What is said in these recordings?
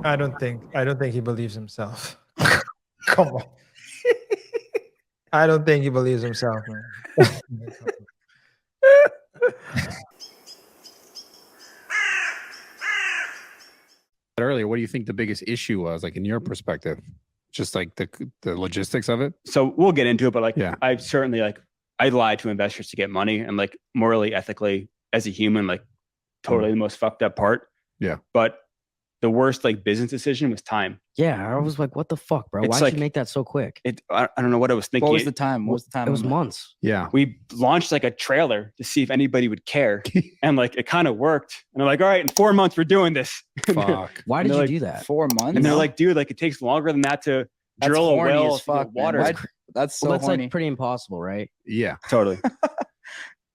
I don't think he believes himself. Come on. I don't think he believes himself, man. Earlier, what do you think the biggest issue was, like in your perspective? Just like the logistics of it? So we'll get into it, but like, Yeah. I've certainly I lied to investors to get money, and like morally, ethically, as a human, like totally the most fucked up part. Yeah. But the worst like business decision was time. Yeah, I was like, what the fuck, bro? Why'd you make that so quick? I don't know what I was thinking. What was the time? What was the time? It was months. Yeah. We launched like a trailer to see if anybody would care. And like, it kind of worked. And I'm like, all right, in 4 months, we're doing this. Fuck. Why did you do that? 4 months? And they're like, dude, like it takes longer than that to drill a well, fuck, water. That's so that's horny. like pretty impossible, right? Yeah. Totally.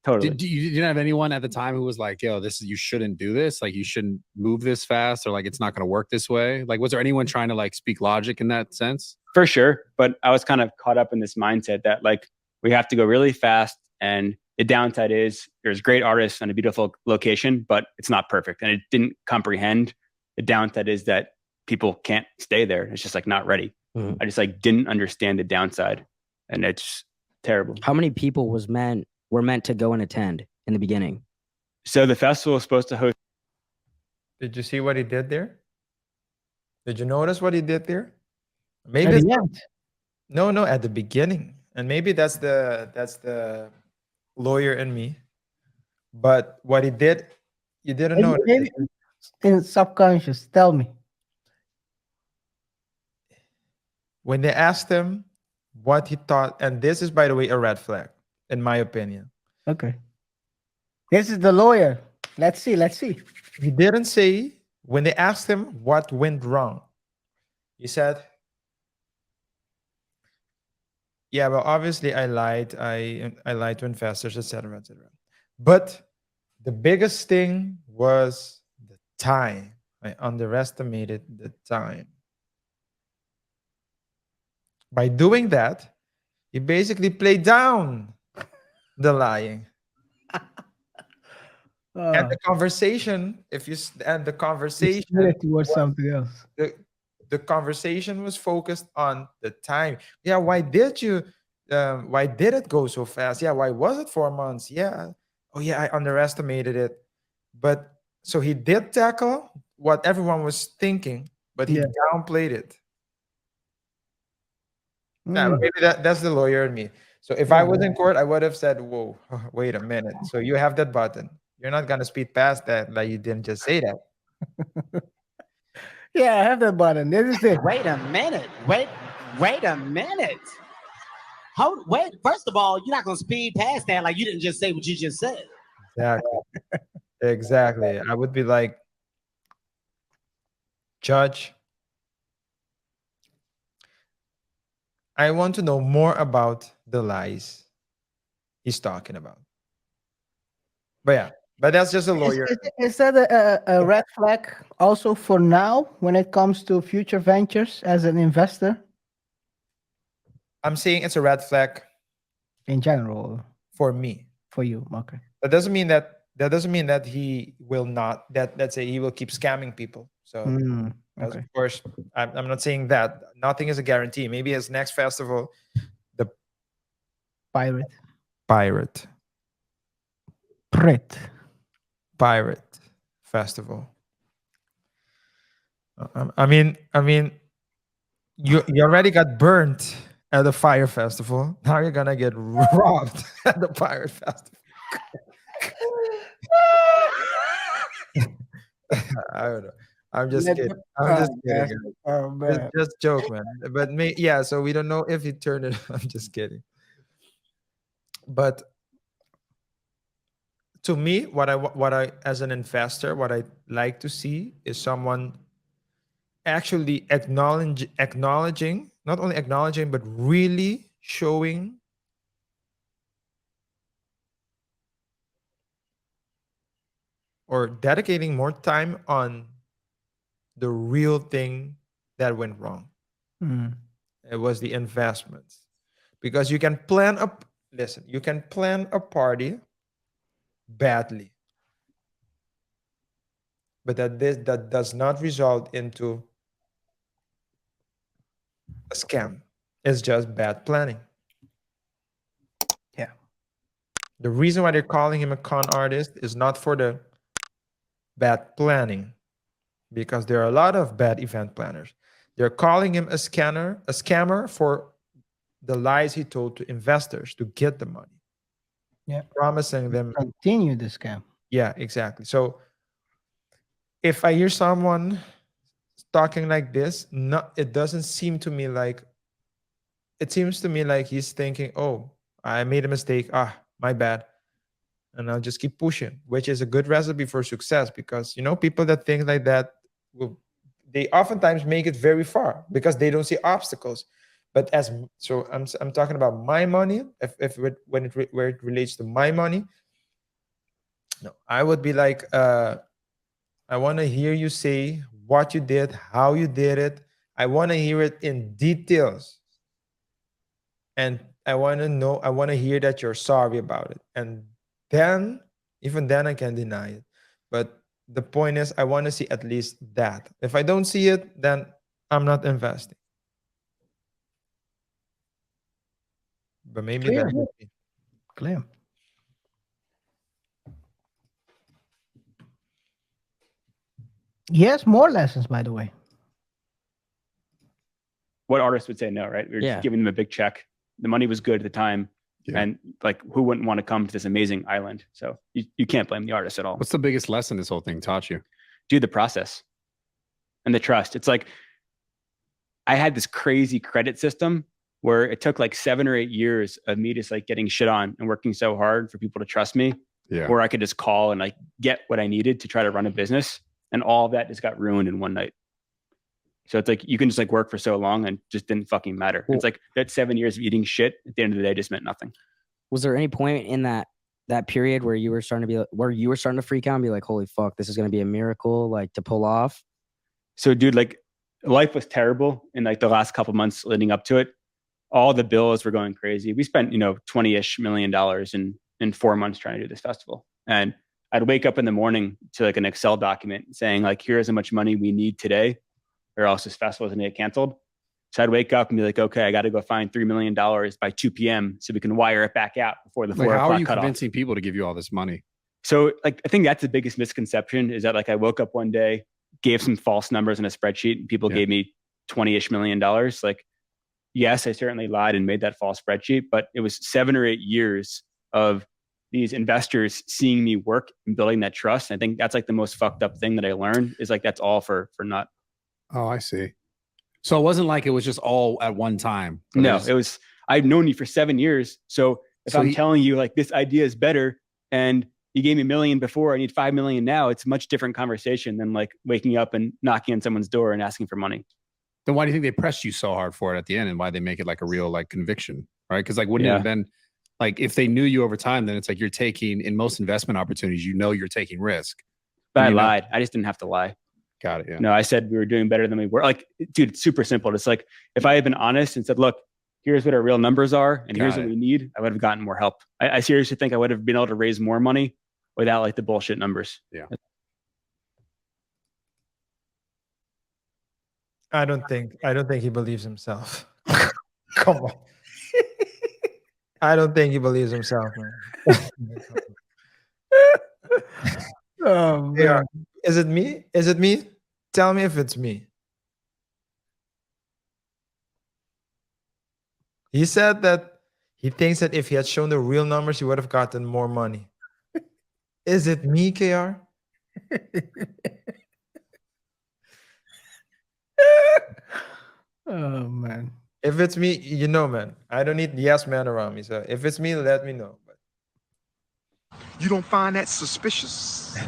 Totally. You didn't have anyone at the time who was like, yo, you shouldn't do this. Like, you shouldn't move this fast, or like, it's not going to work this way. Like, was there anyone trying to like speak logic in that sense? For sure. But I was kind of caught up in this mindset that like, we have to go really fast. And the downside is there's great artists and a beautiful location, but it's not perfect. And it didn't comprehend the downside is that people can't stay there. It's just like not ready. Mm-hmm. I just like didn't understand the downside, and it's terrible. How many people were meant to go and attend in the beginning? So the festival was supposed to host. Did you see what he did there? Did you notice what he did there? Maybe at the end. No, at the beginning. And maybe that's the lawyer in me. But what he did, you didn't know. In subconscious, tell me. When they asked him what he thought, and this is, by the way, a red flag, in my opinion. Okay. This is the lawyer. Let's see. He didn't say, when they asked him what went wrong, he said, yeah, well, obviously I lied. I lied to investors, etc., etc. But the biggest thing was the time. I underestimated the time. By doing that, he basically played down the lying. And the conversation, towards something else. The conversation was focused on the time. Yeah, why did it go so fast? Yeah, why was it 4 months? Yeah. Oh yeah, I underestimated it. But so he did tackle what everyone was thinking, but he downplayed it. Nah, maybe that's the lawyer in me. So if I was in court, I would have said, whoa, wait a minute. So you have that button. You're not gonna speed past that, like you didn't just say that. Yeah, I have that button. This is it. Wait a minute. Wait a minute. Wait, first of all, you're not gonna speed past that like you didn't just say what you just said. Exactly. I would be like, Judge, I want to know more about the lies he's talking about. But yeah, but that's just a lawyer. Is that a red flag also for now when it comes to future ventures as an investor? I'm saying it's a red flag in general for me. For you, okay. That doesn't mean that he will not. Let's say he will keep scamming people. So okay. of course, I'm not saying that. Nothing is a guarantee. Maybe his next festival, the PYRT festival. I mean, you already got burnt at the Fyre Festival. Now you're gonna get robbed at the PYRT Festival. I don't know. I'm just kidding. Oh, man. Just joke, man. But so we don't know if he turned it. I'm just kidding. But to me, what I as an investor, what I like to see is someone actually acknowledging, not only acknowledging, but really showing or dedicating more time on the real thing that went wrong. It was the investments. Because you can plan a party badly, but that does not result into a scam. It's just bad planning. Yeah. The reason why they're calling him a con artist is not for the bad planning, because there are a lot of bad event planners. They're calling him a scammer for the lies he told to investors to get the money. Yeah. Promising them. Continue the scam. Yeah, exactly. So if I hear someone talking like this, it doesn't seem to me like, it seems to me like he's thinking, oh, I made a mistake. My bad. And I'll just keep pushing, which is a good recipe for success, because people that think like that they oftentimes make it very far because they don't see obstacles. But I'm talking about my money. Where it relates to my money, no, I would be like, I want to hear you say what you did, how you did it. I want to hear it in details. And I want to hear that you're sorry about it. And even then I can deny it. But the point is, I want to see at least that. If I don't see it, then I'm not investing. But maybe Clear. that's just me. Clear. Yes, more lessons, by the way. What artist would say no, right? We were Yeah. just giving them a big check. The money was good at the time. Yeah. And like, who wouldn't want to come to this amazing island? So you can't blame the artist at all. What's the biggest lesson this whole thing taught you? Do the process and the trust. It's like, I had this crazy credit system where it took like 7 or 8 years of me just like getting shit on and working so hard for people to trust me, Yeah. where I could just call and like get what I needed to try to run a business. And all of that just got ruined in one night. So it's like, you can just like work for so long and just didn't fucking matter. Well- It's like that 7 years of eating shit at the end of the day just meant nothing. Was there any point in that period where you were starting to freak out and be like, holy fuck, this is going to be a miracle, like, to pull off? So dude, like, life was terrible in like the last couple months leading up to it. All the bills were going crazy. We spent, $20-ish million in 4 months trying to do this festival. And I'd wake up in the morning to like an Excel document saying like, here's how much money we need today, or else this festival is going to get canceled. So I'd wake up and be like, okay, I got to go find $3 million by 2 p.m. so we can wire it back out before the 4 Like, how o'clock are you cutoff. convincing people to give you all this money? So like, I think that's the biggest misconception, is that like I woke up one day, gave some false numbers in a spreadsheet, and people gave me $20-ish million. Like, yes, I certainly lied and made that false spreadsheet, but it was 7 or 8 years of these investors seeing me work and building that trust. And I think that's like the most fucked up thing that I learned, is like, that's all for not. Oh, I see. So it wasn't like it was just all at one time. No, it was, I've known you for 7 years. So if I'm telling you like, this idea is better and you gave me $1 million before, I need 5 million now, it's a much different conversation than like waking up and knocking on someone's door and asking for money. Then why do you think they pressed you so hard for it at the end, and why they make it like a real like conviction, right? Because like, wouldn't it have been like, if they knew you over time, then it's like you're taking, in most investment opportunities, you're taking risk. But I lied. I just didn't have to lie. Got it. Yeah. No, I said we were doing better than we were. Like, dude, it's super simple. It's like, if I had been honest and said, look, here's what our real numbers are, and here's what we need, I would have gotten more help. I seriously think I would have been able to raise more money without like the bullshit numbers. Yeah. I don't think he believes himself. Come on. I don't think he believes himself, man. Oh, Yeah. man. Is it me? Is it me? Tell me if it's me. He said that he thinks that if he had shown the real numbers, he would have gotten more money. Is it me, KR? Oh, man. If it's me, man, I don't need yes man around me. So if it's me, let me know. You don't find that suspicious?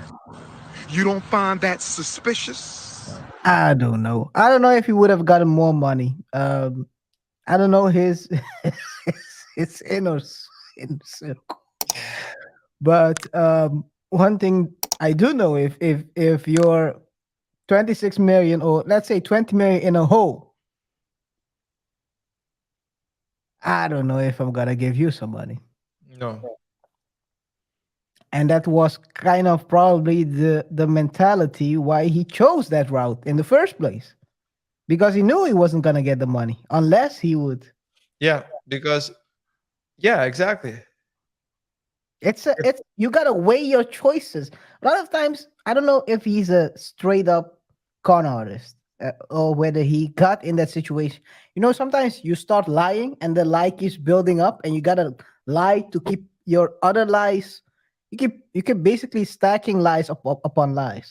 You don't find that suspicious? I don't know. I don't know if he would have gotten more money. I don't know his inner circle. But one thing I do know, if you're 26 million, or let's say 20 million in a hole, I don't know if I'm gonna give you some money. No. And that was kind of probably the mentality why he chose that route in the first place. because he knew he wasn't gonna get the money unless he would. Yeah, because yeah, exactly. It's you gotta weigh your choices. A lot of times, I don't know if he's a straight up con artist or whether he got in that situation. You know, sometimes you start lying and the lie keeps building up, and you gotta lie to keep your other lies. You keep basically stacking lies upon lies.